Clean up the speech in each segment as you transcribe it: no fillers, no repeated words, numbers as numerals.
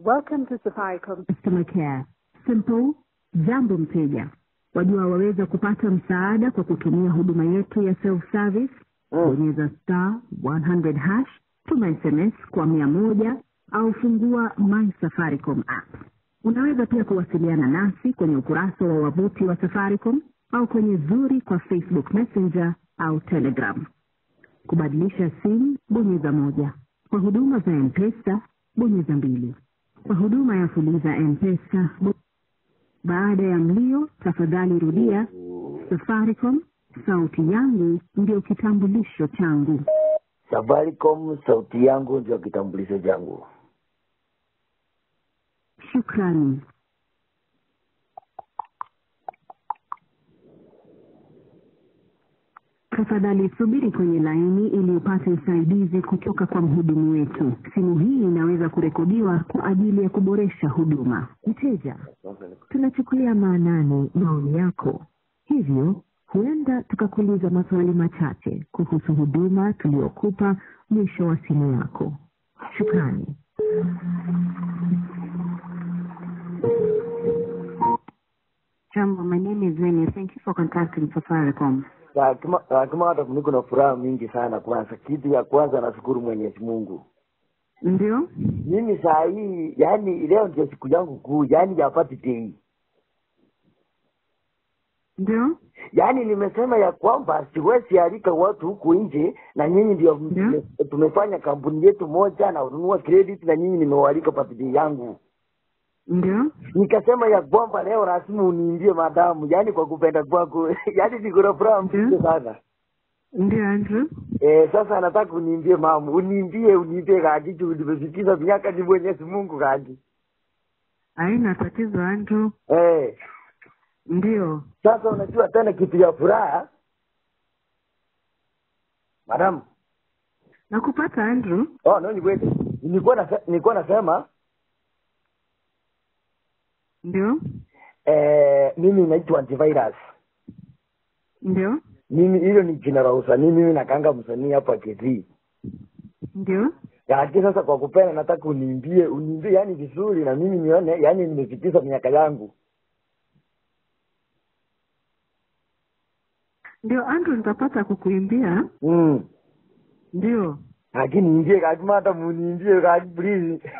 Welcome to Safaricom Customer Care. Simple, jambo mteja. Wajua waweza kupata msaada kwa kutumia huduma yetu ya self-service. Bonyeza *100#, tuma SMS kwa 100 au fungua My Safaricom app. Unaweza pia kuwasiliana nasi kwenye ukurasa wa wavuti wa Safaricom au kwenye Zuri kwa Facebook Messenger au Telegram. Kubadilisha simu, bonyeza 1. Kwa huduma za M-Pesa, bonyeza 2. Kwa huduma ya fuliza M-Pesa, baada ya mlio, tafadhali rudia Safaricom, sauti yangu ndio kitambulisho changu. Safaricom, sauti yangu ndio kitambulisho changu. Shukrani. Tafadhali subiri kwenye laini ili upate usaidizi kutoka kwa mhudumu wetu. Simu hii inaweza kurekodiwa kwa ajili ya kuboresha huduma. Mteja, tunachukulia maanani maoni yako. Hivyo, huenda tukakuuliza maswali machache kuhusu huduma tuliyokupa mwisho wa simu yako. Shukrani. Jambo, my name is Winnie. Thank you for contacting Safaricom. Kama hata niko na furaha mingi sana kwanza. Kitu ya kwanza nashukuru Mwenyezi Mungu. Ndio? Mimi saa hii, yani leo ndio siku yangu kuu, yani ya birthday. Ndio? Yani nimesema ya kwamba siwezi alika watu huku nje na nyinyi ndio tumefanya kampuni yetu moja na ununua credit na nyinyi nimewalika birthday yangu. Ndio? Nikasema ya kwamba leo lazima uniimbie madamu, yani kwa kupenda kwako. Yani niko na furaha mkubwa sana. Ndio Andrew. Sasa nataka uniimbie mamu, uniimbie gaji tu nimesikiza miaka ni Mwenyezi Mungu gaji. Haina tatizo Andrew. Ndio. Sasa unajua tena kitu ya furaha. Madam. Nakupata Andrew. No ni kweli. Nilikuwa nasema. Ndio. Mimi naitwa Antivirus. Ndio. Mimi hilo ni jina la usanii, mimi nakanga msanii hapa Kisii. Ndio. Yaani sasa kwa kupenda nataka uniimbie yani vizuri na mimi nione yani nimefikisha miaka yangu. Ndio Andrew, nitapata kukuimbia. Ndio. Lakini niimbie kama hata muniimbie kadi please.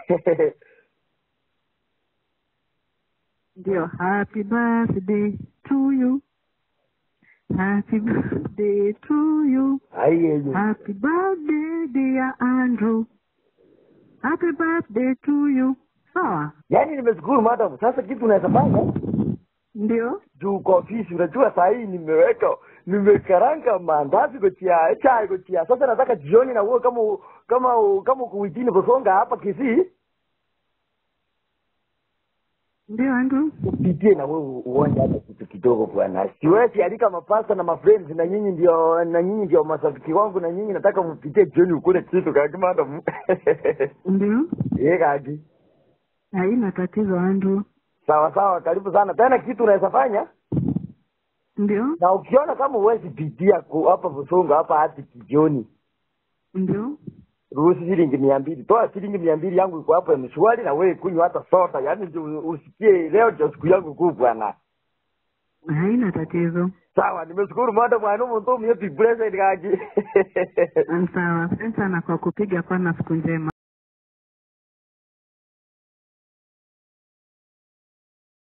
Ndio, happy birthday to you. Happy birthday to you. Happy birthday dear Andrew. Happy birthday to you. Sawa? Yani nimeshukuru madam. Sasa kitu unaweza fanya? Ndio. Juu kwa ofisi unajua saa hii nimekaranga mandazi kutia chai kutia. Sasa nataka jioni na wewe kama kuitini kusonga hapa Kisii. Ndio Andrew. Upitie na wewe uone hata kitu kidogo bwana. Siwezi alika mapasta na mafriends na nyinyi ndio masafiki wangu na nyinyi nataka mpitie jioni ukule kitu kama madam. Ndio. Gaji. Haina tatizo Andrew. Sawa, karibu sana. Tena kitu unaweza fanya? Ndio. Na ukiona kama uwezi pitia hapa Busonga hapa hadi jioni. Ndio. Ruhusi shilingi 200. Toa shilingi 200 yangu iko hapo m-shwari na wewe kunywa hata soda. Yaani usikie leo ndio siku yangu kuu bwana. Haina tatizo. Sawa, nimeshukuru madam anu mtu mimi blessed gaji. Sawa, asante sana kwa kupiga kwa na siku njema.